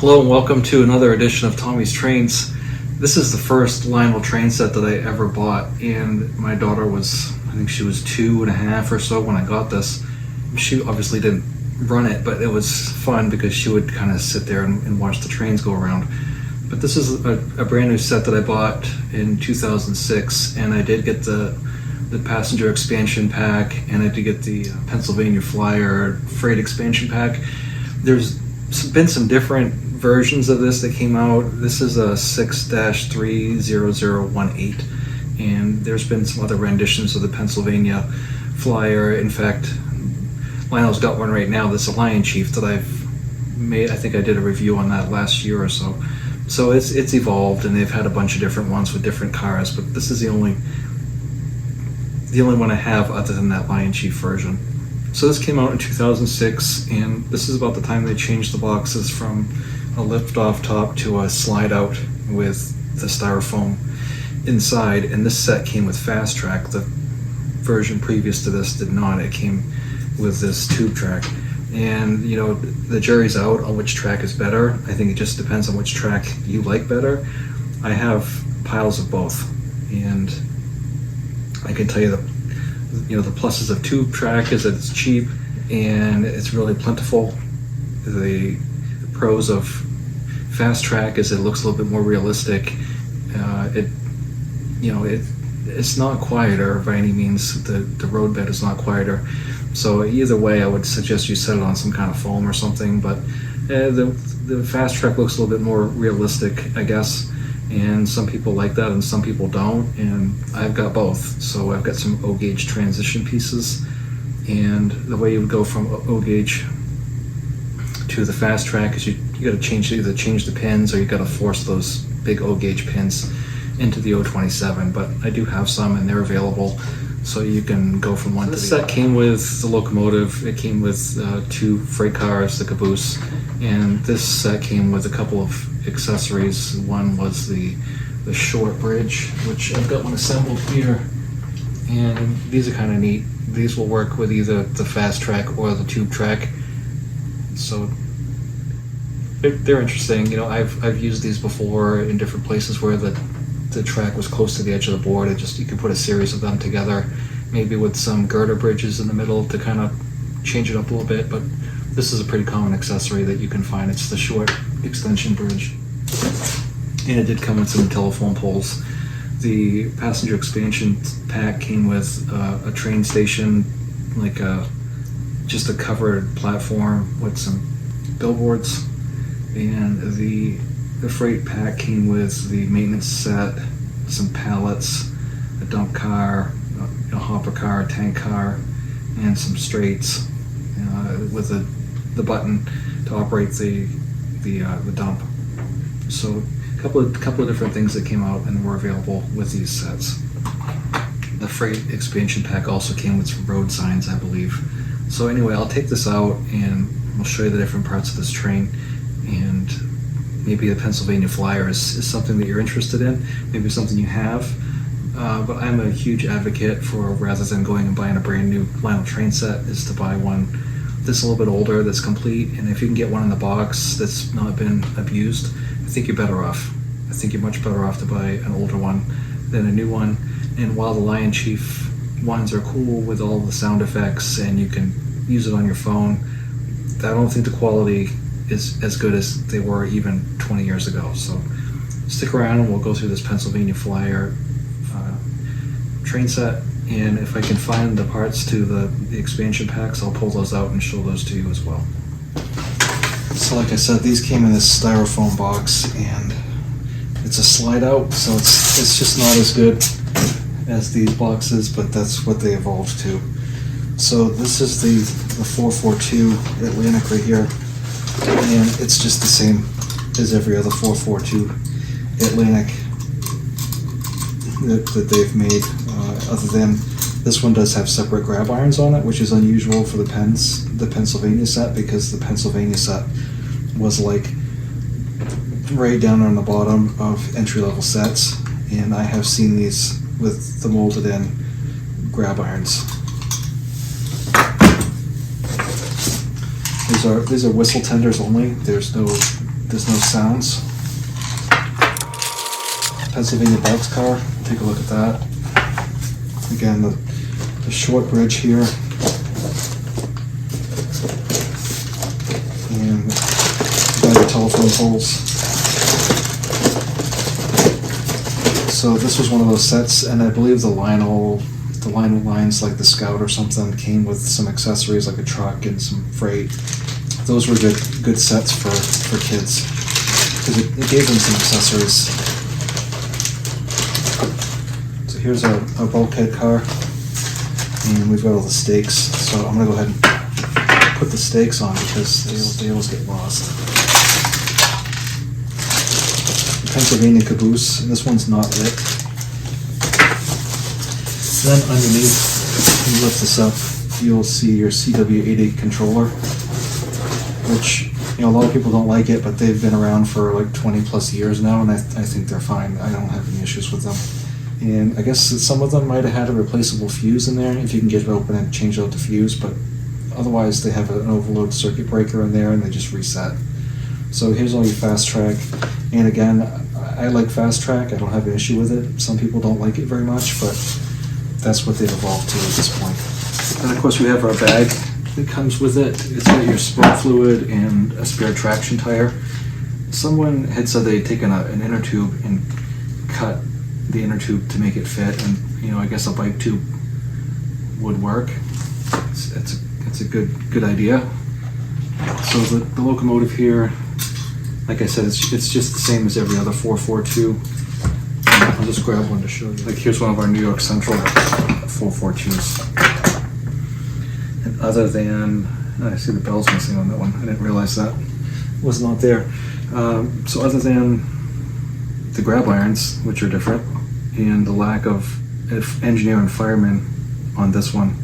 Hello and welcome to another edition of Tommy's Trains. This is the first Lionel train set that I ever bought, and my daughter was, I think she was 2.5 or so when I got this. She obviously didn't run it, but it was fun because she would kind of sit there and watch the trains go around. But this is a brand new set that I bought in 2006, and I did get the passenger expansion pack, and I did get the Pennsylvania Flyer freight expansion pack. There's been some different versions of this that came out. This is a 6-30018, and there's been some other renditions of the Pennsylvania Flyer. In fact, Lionel's got one right now that's a Lion Chief that I've made. I think I did a review on that last year or so. So it's evolved, and they've had a bunch of different ones with different cars, but this is the only one I have other than that Lion Chief version. So this came out in 2006, and this is about the time they changed the boxes from a lift-off top to a slide-out with the styrofoam inside, and this set came with Fast Track. The version previous to this did not. It came with this tube track. And, you know, the jury's out on which track is better. I think it just depends on which track you like better. I have piles of both, and I can tell you the pluses of tube track is that it's cheap and it's really plentiful. The pros of Fast Track is it looks a little bit more realistic. It's not quieter by any means. The roadbed is not quieter. So either way, I would suggest you set it on some kind of foam or something. But the Fast Track looks a little bit more realistic, I guess. And some people like that and some people don't, and I've got both. So I've got some O-gauge transition pieces, and the way you would go from O-gauge to the Fast Track is you got to either change the pins, or you got to force those big O-gauge pins into the O27. But I do have some, and they're available, so you can go from one to the other. This set came with the Locomotive. It came with 2 freight cars, the caboose, and this set came with a couple of accessories. One was the short bridge, which I've got one assembled here, and these are kind of neat. These will work with either the Fast Track or the tube track, so they're interesting. You know, I've used these before in different places where the track was close to the edge of the board. You can put a series of them together, maybe with some girder bridges in the middle to kind of change it up a little bit, but this is a pretty common accessory that you can find. It's the short extension bridge, and it did come with some telephone poles. The passenger expansion pack came with a train station, like just a covered platform with some billboards, and the freight pack came with the maintenance set, some pallets, a dump car, a hopper car, a tank car, and some straights with the button to operate the dump. So a couple of different things that came out and were available with these sets. The freight expansion pack also came with some road signs, I believe. So anyway, I'll take this out and we'll show you the different parts of this train, and maybe the Pennsylvania Flyer is something that you're interested in, maybe something you have. But I'm a huge advocate for, rather than going and buying a brand new Lionel train set, is to buy one that's a little bit older, that's complete. And if you can get one in the box that's not been abused, I think you're better off. I think you're much better off to buy an older one than a new one. And while the Lion Chief ones are cool with all the sound effects and you can use it on your phone, I don't think the quality is as good as they were even 20 years ago. So stick around and we'll go through this Pennsylvania Flyer train set, and if I can find the parts to the expansion packs, I'll pull those out and show those to you as well. So like I said, these came in this styrofoam box, and it's a slide out, so it's just not as good as these boxes, but that's what they evolved to. So this is the 442 Atlantic right here, and it's just the same as every other 442 Atlantic that they've made, other than this one does have separate grab irons on it, which is unusual for the Pennsylvania set, because the Pennsylvania set was like right down on the bottom of entry-level sets, and I have seen these with the molded in grab irons. As these are whistle tenders only. There's no sounds. Pennsylvania box car. Take a look at that. Again, the short bridge here. And the telephone poles. So this was one of those sets, and I believe the Lionel lines, like the Scout or something, came with some accessories like a truck and some freight. Those were good sets for kids because it gave them some accessories. So here's our bulkhead car, and we've got all the stakes. So I'm gonna go ahead and put the stakes on because they always get lost. The Pennsylvania caboose, and this one's not lit. Then underneath, when you lift this up, you'll see your CW88 controller, which, a lot of people don't like it, but they've been around for like 20 plus years now, and I think they're fine. I don't have any issues with them. And I guess some of them might have had a replaceable fuse in there, if you can get it open and change out the fuse, but otherwise they have an overload circuit breaker in there and they just reset. So here's all your fast track. And again, I like fast track. I don't have an issue with it. Some people don't like it very much, but that's what they've evolved to at this point. And of course we have our bag that comes with it. It's got your spark fluid and a spare traction tire. Someone had said they'd taken an inner tube and cut the inner tube to make it fit, and I guess a bike tube would work. It's a good idea. So the Locomotive here, like I said, it's just the same as every other 442. I'll just grab one to show you. Like here's one of our New York Central 442s. And other than, I see the bell's missing on that one. I didn't realize that was not there. So other than the grab irons, which are different, and the lack of engineer and fireman on this one,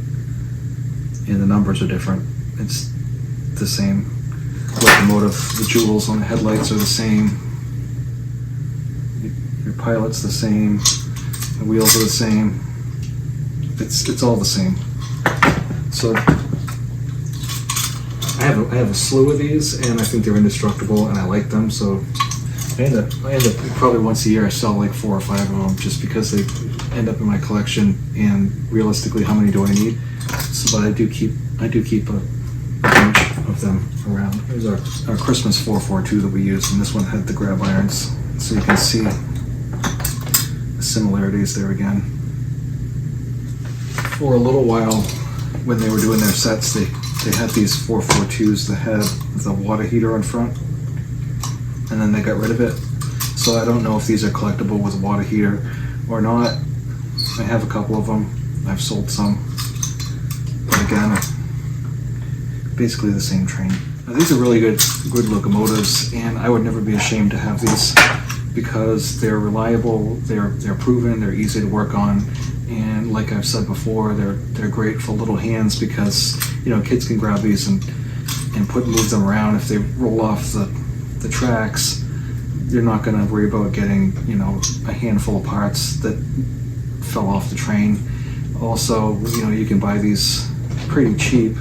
and the numbers are different. It's the same. Locomotive, the jewels on the headlights are the same. Your pilot's the same. The wheels are the same. It's all the same. So I have a slew of these, and I think they're indestructible, and I like them. So I end up probably once a year I sell like 4 or 5 of them, just because they end up in my collection. And realistically, how many do I need? So, but I do keep a bunch of them around. Here's our Christmas 442 that we used, and this one had the grab irons, so you can see the similarities there again. For a little while, when they were doing their sets, they had these 442s that had the water heater on front, and then they got rid of it. So I don't know if these are collectible with a water heater or not. I have a couple of them. I've sold some. But again, basically the same train. Now, these are really good locomotives, and I would never be ashamed to have these because they're reliable, they're proven, they're easy to work on, and like I've said before, they're great for little hands because kids can grab these and move them around. If they roll off the tracks, they're not going to worry about getting a handful of parts that fell off the train. Also, you can buy these pretty cheap.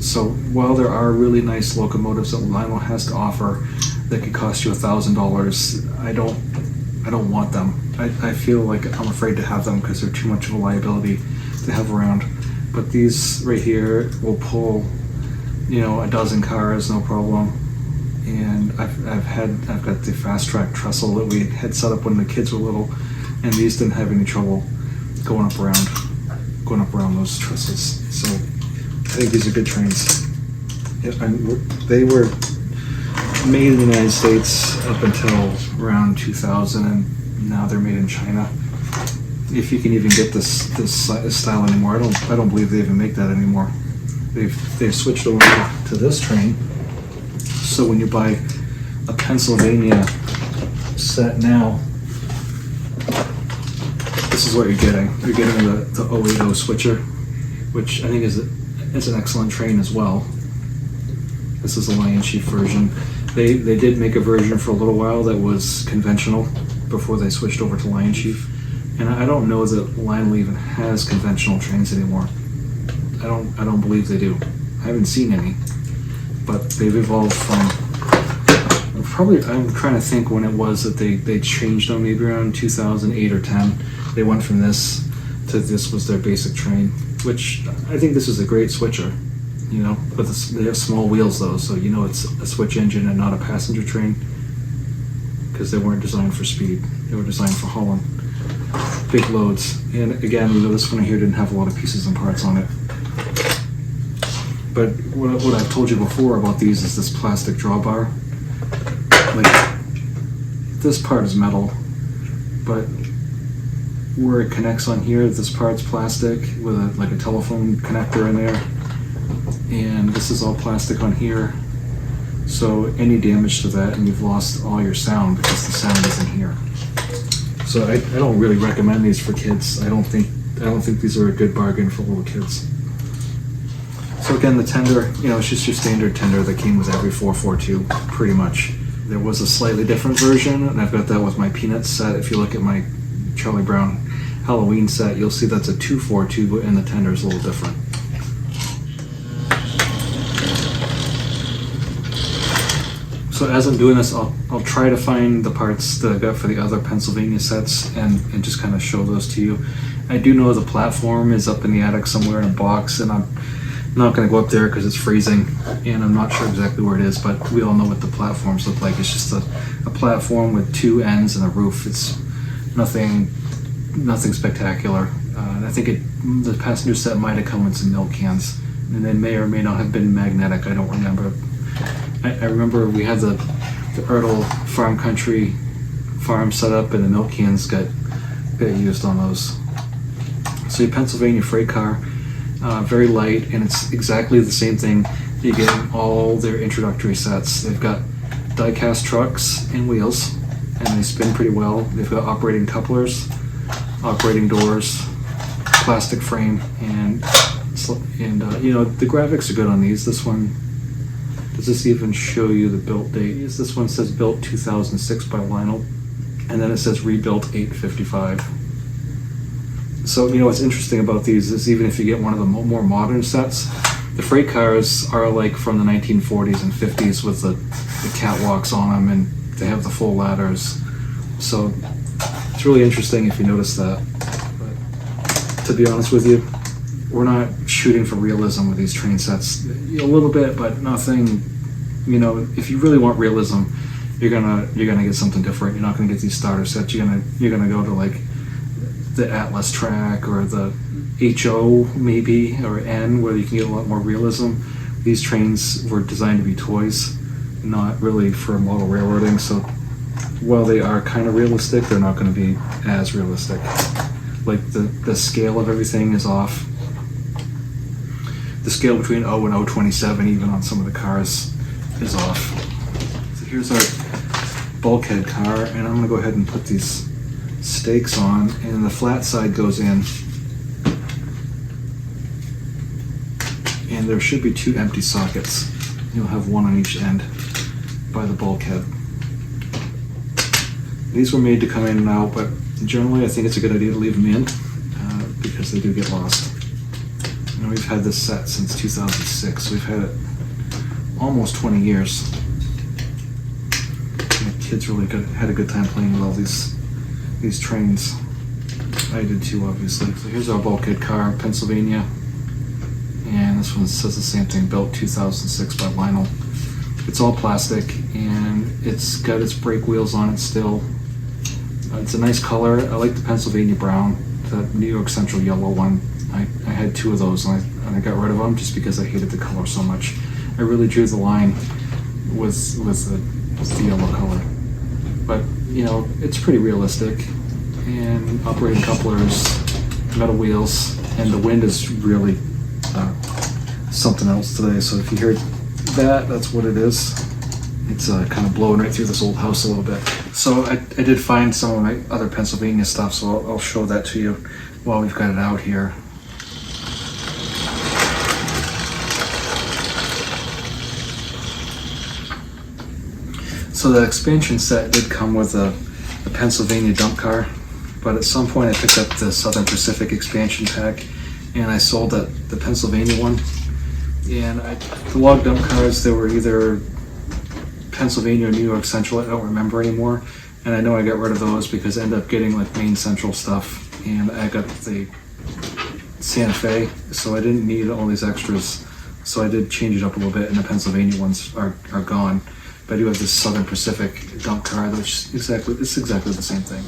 So while there are really nice locomotives that Lionel has to offer that could cost you $1,000, I don't want them. I feel like I'm afraid to have them because they're too much of a liability to have around. But these right here will pull, a dozen cars, no problem. And I've got the fast track trestle that we had set up when the kids were little, and these didn't have any trouble going up around those trestles. So I think these are good trains. They were made in the United States up until around 2000, and now they're made in China. If you can even get this style anymore, I don't believe they even make that anymore. They've switched over to this train. So when you buy a Pennsylvania set now, this is what you're getting. You're getting the 080 switcher, which I think is an excellent train as well. This is the Lion Chief version. They did make a version for a little while that was conventional before they switched over to Lion Chief. And I don't know that Lionel even has conventional trains anymore. I don't believe they do. I haven't seen any, but they've evolved from, probably, I'm trying to think when it was that they changed them, maybe around 2008 or 10. They went from this to this was their basic train, which I think this is a great switcher, you know, but they have small wheels though, so you know it's a switch engine and not a passenger train, because they weren't designed for speed. They were designed for hauling big loads. And again, you know, this one here didn't have a lot of pieces and parts on it. But what I've told you before about these is this plastic drawbar. Like, this part is metal, but where it connects on here, this part's plastic with like a telephone connector in there, and this is all plastic on here. So any damage to that and you've lost all your sound because the sound isn't here. So I don't really recommend these for kids. I don't think these are a good bargain for little kids. So again, the tender, you know, it's just your standard tender that came with every 442, pretty much. There was a slightly different version, and I've got that with my Peanuts set. If you look at my Charlie Brown Halloween set, you'll see that's a 242, and the tender is a little different. So as I'm doing this, I'll try to find the parts that I've got for the other Pennsylvania sets and just kind of show those to you. I do know the platform is up in the attic somewhere in a box, and I'm not going to go up there because it's freezing, and I'm not sure exactly where it is, but we all know what the platforms look like. It's just a platform with two ends and a roof. It's nothing spectacular. I think the passenger set might have come with some milk cans, and they may or may not have been magnetic. I don't remember. I remember we had the Ertl Farm Country farm set up, and the milk cans got used on those. So your Pennsylvania freight car, very light, and it's exactly the same thing you get in all their introductory sets. They've got die-cast trucks and wheels, and they spin pretty well. They've got operating couplers, operating doors, plastic frame, and you know, the graphics are good on these. This one, does this even show you the build date? This one says built 2006 by Lionel, and then it says rebuilt 855. So, you know, what's interesting about these is even if you get one of the more modern sets, the freight cars are like from the 1940s and 50s with the catwalks on them, and they have the full ladders. So it's really interesting if you notice that. But to be honest with you, we're not shooting for realism with these train sets. A little bit, but nothing. You know, if you really want realism, you're gonna get something different. You're not gonna get these starter sets. You're gonna go to like the Atlas track or the HO maybe, or N, where you can get a lot more realism. These trains were designed to be toys, not really for model railroading. So while they are kind of realistic, they're not going to be as realistic. Like the scale of everything is off. The scale between O and O27, even on some of the cars, is off. So here's our bulkhead car, and I'm going to go ahead and put these stakes on, and the flat side goes in, and there should be two empty sockets. You'll have one on each end by the bulkhead. These were made to come in and out, but generally I think it's a good idea to leave them in because they do get lost. And we've had this set since 2006. We've had it almost 20 years. And the kids really had a good time playing with all these trains. I did too, obviously. So here's our bulkhead car, Pennsylvania. And this one says the same thing, built 2006 by Lionel. It's all plastic, and it's got its brake wheels on it still. It's a nice color. I like the Pennsylvania brown, the New York Central yellow one. I had two of those, and I got rid of them just because I hated the color so much. I really drew the line with the yellow color. But, you know, it's pretty realistic. And operating couplers, metal wheels, and the wind is really something else today. So if you hear that, that's what it is. It's kind of blowing right through this old house a little bit. So I did find some of my other Pennsylvania stuff, so I'll show that to you while we've got it out here. So the expansion set did come with a Pennsylvania dump car, but at some point I picked up the Southern Pacific expansion pack, and I sold the Pennsylvania one. And the log dump cars, they were either Pennsylvania or New York Central, I don't remember anymore. And I know I got rid of those because I ended up getting like Maine Central stuff, and I got the Santa Fe, so I didn't need all these extras. So I did change it up a little bit, and the Pennsylvania ones are gone. But I do have this Southern Pacific dump car, which it's exactly the same thing.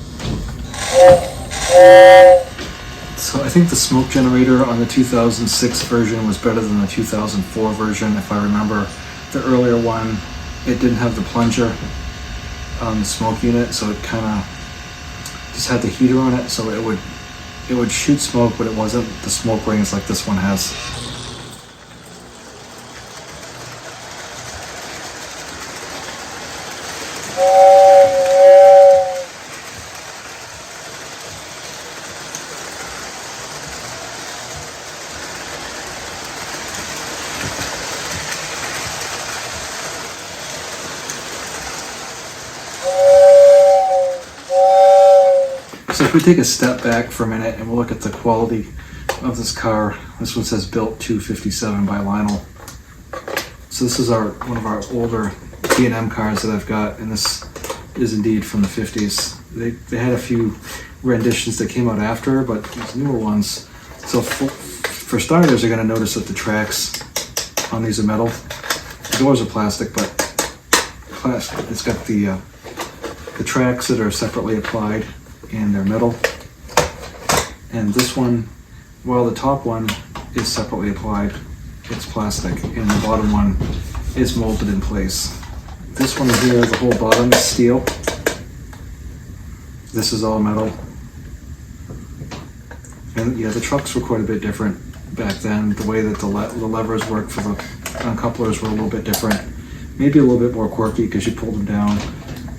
So I think the smoke generator on the 2006 version was better than the 2004 version. If I remember, the earlier one, it didn't have the plunger on the smoke unit, so it kind of just had the heater on it, so it would shoot smoke, but it wasn't the smoke rings like this one has. So if we take a step back for a minute and we'll look at the quality of this car. This one says built 257 by Lionel. So this is one of our older B&M cars that I've got, and this is indeed from the 50s. They had a few renditions that came out after, but these newer ones. So for starters, you're going to notice that the tracks on these are metal. The doors are plastic, but it's got the tracks that are separately applied, and they're metal. And this one, while the top one is separately applied, it's plastic, and the bottom one is molded in place. This one here, the whole bottom is steel. This is all metal. And yeah, the trucks were quite a bit different back then. The way that the levers worked for the uncouplers were a little bit different. Maybe a little bit more quirky because you pulled them down,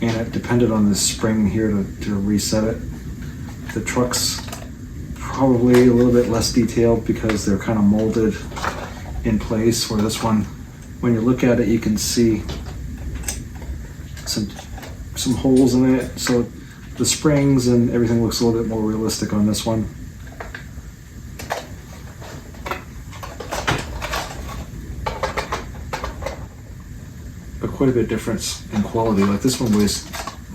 and it depended on the spring here to reset it. The trucks probably a little bit less detailed because they're kind of molded in place, where this one, when you look at it, you can see some holes in it. So the springs and everything looks a little bit more realistic on this one. But quite a bit of difference in quality. Like this one weighs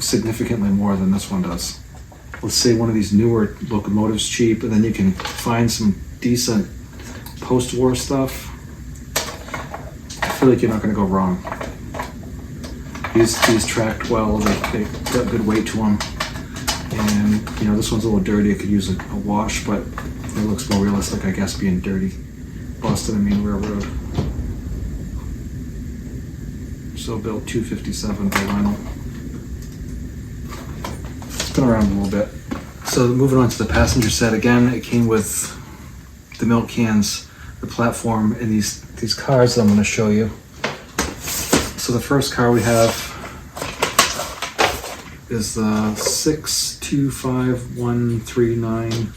significantly more than this one does. Let's say one of these newer locomotives cheap, and then you can find some decent post-war stuff. I feel like you're not going to go wrong. These tracked well. They got good weight to them, and you know, this one's a little dirty. It could use a wash, but it looks more realistic, I guess, being dirty. Boston and Maine Railroad. So built 257 by Lionel. It's been around a little bit. So moving on to the passenger set again, it came with the milk cans, the platform, and these cars that I'm going to show you. So the first car we have is the 625139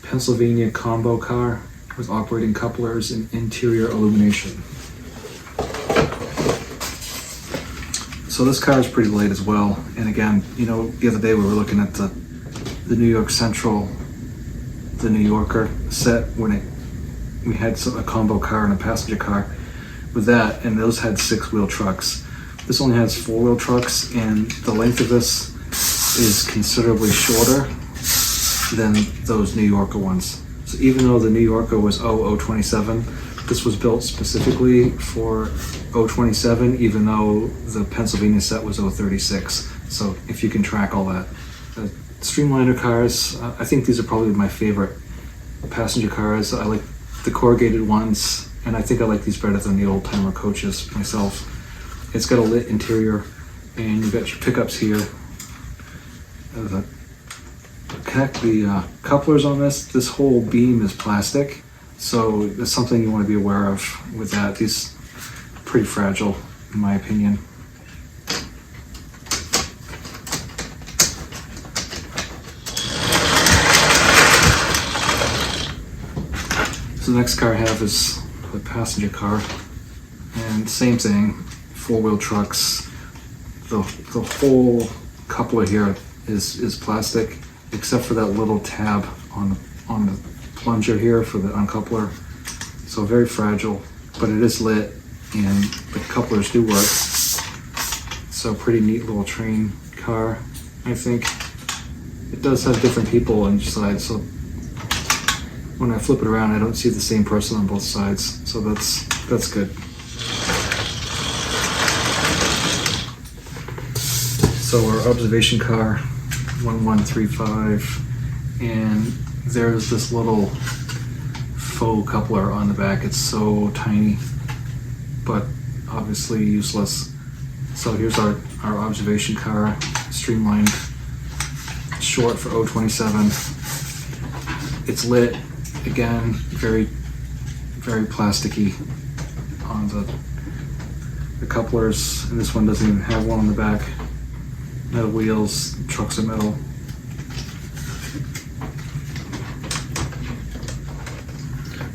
Pennsylvania combo car with operating couplers and interior illumination. So this car is pretty late as well. And again, you know, the other day we were looking at the New York Central, the New Yorker set when we had a combo car and a passenger car with that, and those had 6-wheel trucks. This only has 4-wheel trucks, and the length of this is considerably shorter than those New Yorker ones. So even though the New Yorker was 027, this was built specifically for 027, even though the Pennsylvania set was 036. So if you can track all that. Streamliner cars, I think these are probably my favorite passenger cars. I like the corrugated ones, and I think I like these better than the old timer coaches myself. It's got a lit interior, and you've got your pickups here. The couplers on this whole beam is plastic, so that's something you want to be aware of with that. These are pretty fragile, in my opinion. So the next car I have is the passenger car, and same thing, 4-wheel trucks. The whole coupler here is plastic, except for that little tab on the plunger here for the uncoupler. So very fragile. but it is lit and the couplers do work. So pretty neat little train car, I think. It does have different people on each side, so when I flip it around I don't see the same person on both sides, so that's good. So our observation car, 1135, and there's this little faux coupler on the back. It's so tiny, but obviously useless. So here's our observation car, streamlined, short for 027. It's lit, again, very, very plasticky on the couplers, and this one doesn't even have one on the back. Metal wheels, trucks are metal.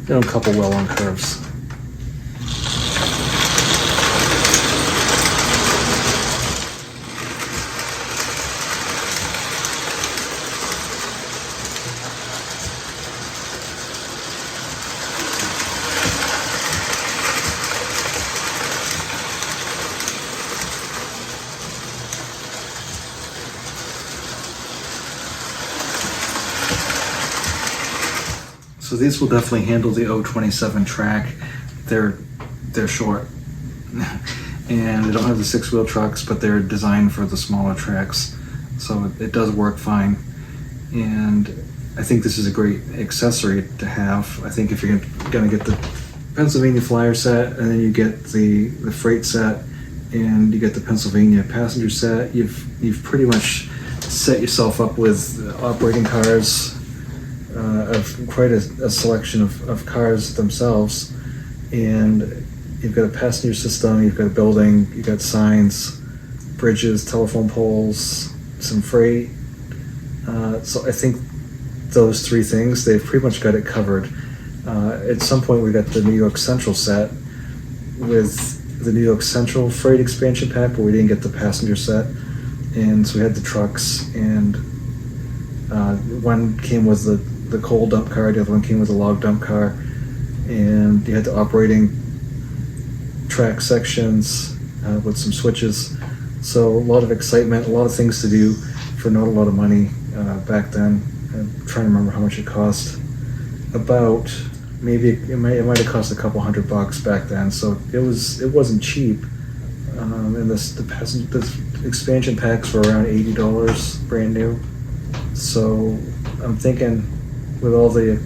They don't couple well on curves. So these will definitely handle the 027 track. They're short, and they don't have the 6-wheel trucks, but they're designed for the smaller tracks. So it does work fine, and I think this is a great accessory to have. I think if you're gonna get the Pennsylvania Flyer set, and then you get the freight set, and you get the Pennsylvania passenger set, you've pretty much set yourself up with operating cars. Of quite a selection of cars themselves, and you've got a passenger system, you've got a building, you've got signs, bridges, telephone poles, some freight. So I think those three things, they've pretty much got it covered. At some point we got the New York Central set with the New York Central freight expansion pack, but we didn't get the passenger set, and so we had the trucks, and one came with the coal dump car, the other one came with a log dump car, and you had the operating track sections with some switches. So a lot of excitement, a lot of things to do for not a lot of money back then. I'm trying to remember how much it cost. About, maybe it might have cost a couple $100 back then, so it wasn't cheap. And the expansion packs were around $80 brand new. So I'm thinking, with all the,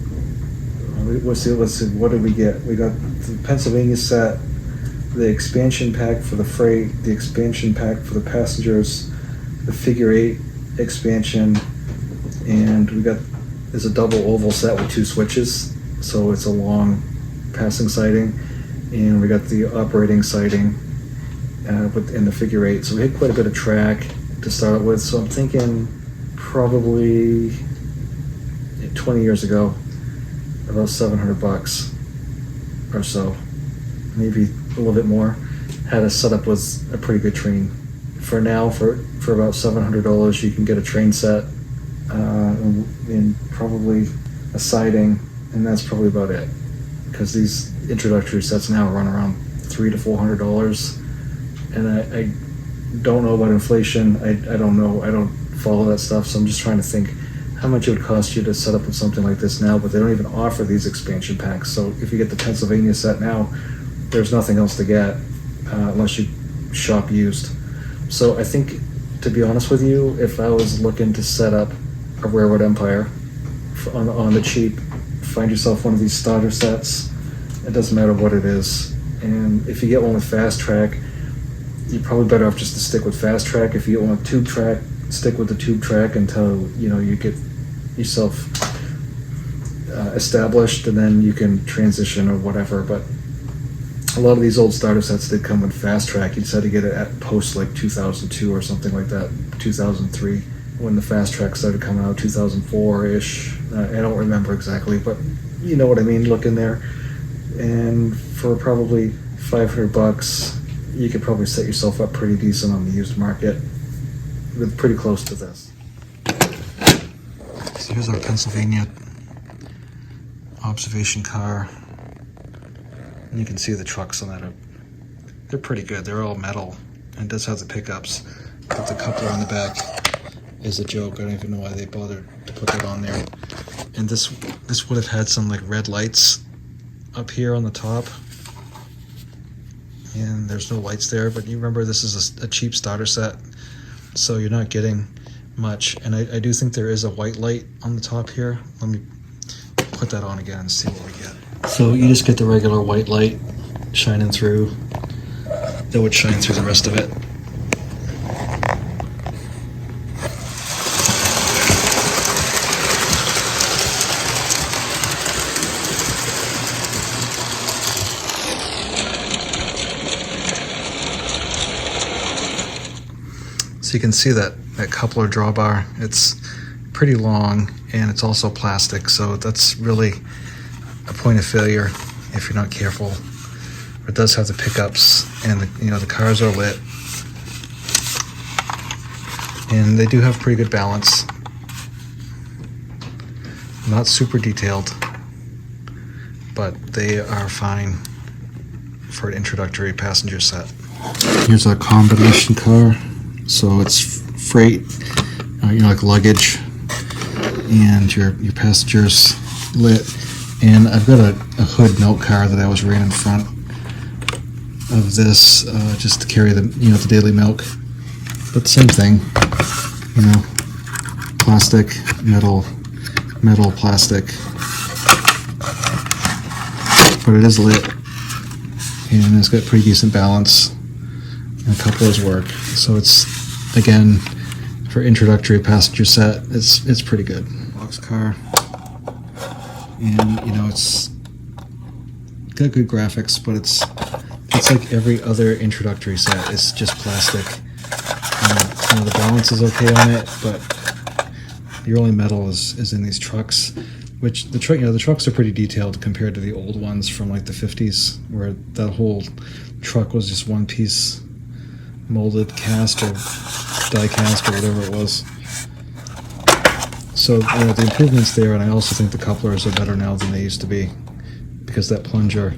let's see, what did we get? We got the Pennsylvania set, the expansion pack for the freight, the expansion pack for the passengers, the figure 8 expansion, and there's a double oval set with 2 switches, so it's a long passing siding, and we got the operating siding in the figure 8. So we had quite a bit of track to start with, so I'm thinking probably 20 years ago, about $700 or so, maybe a little bit more. Had a setup with a pretty good train. For now, for about $700, you can get a train set and probably a siding, and that's probably about it. Because these introductory sets now run around $300 to $400, and I don't know about inflation. I don't know. I don't follow that stuff, so I'm just trying to think how much it would cost you to set up with something like this now, but they don't even offer these expansion packs. So if you get the Pennsylvania set now, there's nothing else to get unless you shop used. So I think, to be honest with you, if I was looking to set up a Railroad Empire on the cheap, find yourself one of these starter sets. It doesn't matter what it is. And if you get one with fast track, you're probably better off just to stick with fast track. If you get one with tube track, stick with the tube track until you get yourself established, and then you can transition or whatever. But a lot of these old starter sets did come with fast track. You just had to get it at post like 2002 or something like that, 2003, when the fast track started coming out, 2004-ish. I don't remember exactly, but you know what I mean. Look in there, and for probably $500, you could probably set yourself up pretty decent on the used market, with pretty close to this. So here's our Pennsylvania observation car. And you can see the trucks on that they're pretty good. They're all metal, and it does have the pickups, but the coupler on the back is a joke. I don't even know why they bothered to put that on there. And this would have had some like red lights up here on the top, and there's no lights there. But you remember, this is a cheap starter set, so you're not getting much. And I do think there is a white light on the top here. Let me put that on again and see what we get. So you just get the regular white light shining through. That would shine through the rest of it. So you can see that coupler drawbar, it's pretty long, and it's also plastic, so that's really a point of failure if you're not careful. It does have the pickups, and the cars are lit, and they do have pretty good balance. Not super detailed, but they are fine for an introductory passenger set. Here's a combination car. So it's freight, like luggage, and your passengers lit. And I've got a hood milk car that I was ran in front of this just to carry the daily milk. But same thing, plastic, metal, plastic. But it is lit, and it's got pretty decent balance, and couplers work. So it's, again, for introductory passenger set, it's pretty good. Box car, and it's got good graphics, but it's like every other introductory set. It's just plastic. The balance is okay on it, but the only metal is in these trucks, which the trucks are pretty detailed compared to the old ones from like the 50s, where that whole truck was just one piece molded cast or die cast or whatever it was. So the improvements there, and I also think the couplers are better now than they used to be, because that plunger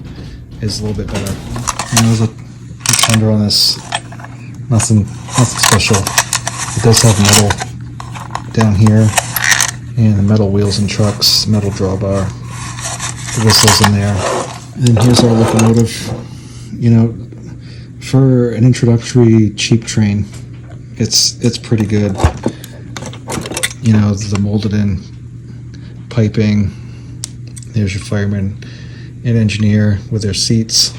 is a little bit better. There's a fender on this, nothing special. It does have metal down here, and the metal wheels and trucks, metal drawbar, the whistles in there. And then here's our locomotive. For an introductory cheap train, it's pretty good. The molded in piping. There's your fireman and engineer with their seats.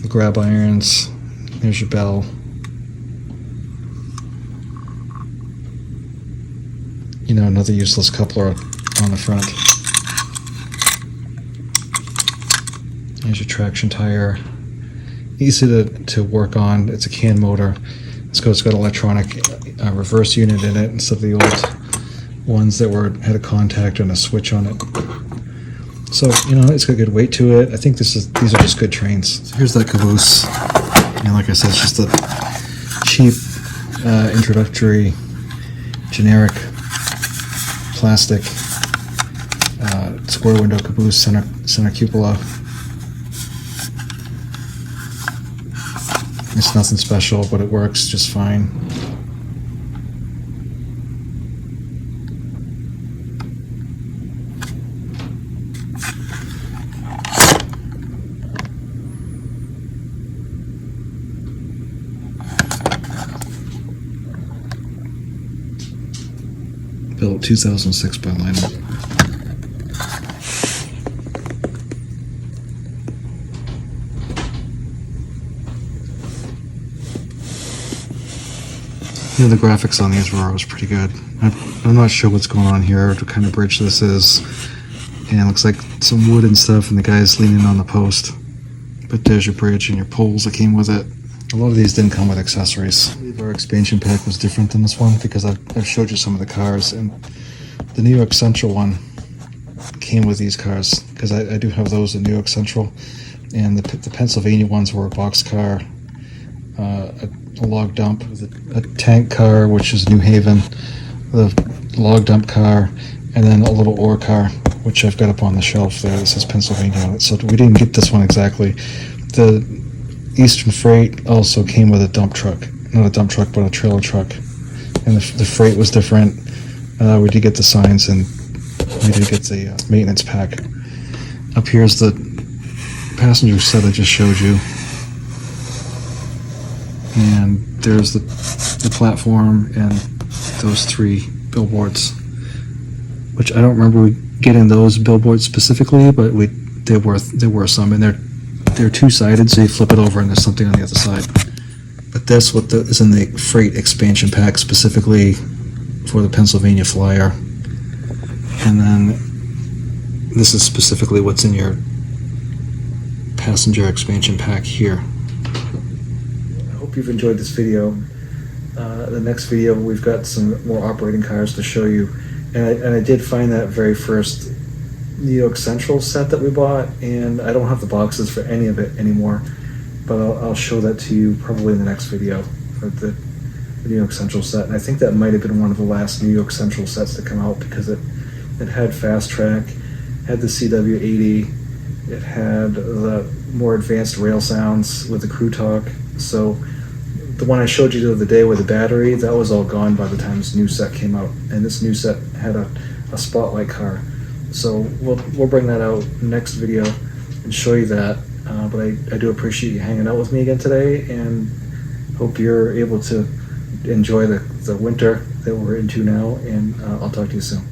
The grab irons. There's your bell. Another useless coupler on the front. There's your traction tire. Easy to work on. It's a CAN motor. It's got electronic reverse unit in it instead of the old ones that had a contact and a switch on it. So it's got good weight to it. I think these are just good trains. So here's that caboose. And like I said, it's just a cheap introductory generic plastic square window caboose, center cupola. It's nothing special, but it works just fine. Built 2006 by Lionel. The graphics on these were always pretty good. I'm not sure what's going on here, what kind of bridge this is. And it looks like some wood and stuff, and the guy's leaning on the post. But there's your bridge and your poles that came with it. A lot of these didn't come with accessories. I believe our expansion pack was different than this one, because I've showed you some of the cars, and the New York Central one came with these cars, because I do have those in New York Central. And the Pennsylvania ones were a boxcar, a log dump, a tank car, which is New Haven, the log dump car, and then a little ore car. which I've got up on the shelf there. This is Pennsylvania on it, so we didn't get this one exactly. The Eastern Freight also came with a dump truck, not a dump truck, but a trailer truck, and the freight was different. We did get the signs, and we did get the maintenance pack. Up here's the passenger set I just showed you, and there's the platform and those 3 billboards, which I don't remember getting those billboards specifically, but there were some, and they're 2-sided, so you flip it over and there's something on the other side. But that's what is in the freight expansion pack specifically for the Pennsylvania Flyer, and then this is specifically what's in your passenger expansion pack here. I hope you've enjoyed this video. The next video, we've got some more operating cars to show you, and I did find that very first New York Central set that we bought, and I don't have the boxes for any of it anymore, but I'll show that to you probably in the next video for the New York Central set. And I think that might have been one of the last New York Central sets to come out, because it had Fast Track, had the CW80, it had the more advanced rail sounds with the Crew Talk. So the one I showed you the other day with the battery, that was all gone by the time this new set came out, and this new set had a Spotlight car. So we'll bring that out in the next video and show you that. But I do appreciate you hanging out with me again today, and hope you're able to enjoy the winter that we're into now, and I'll talk to you soon.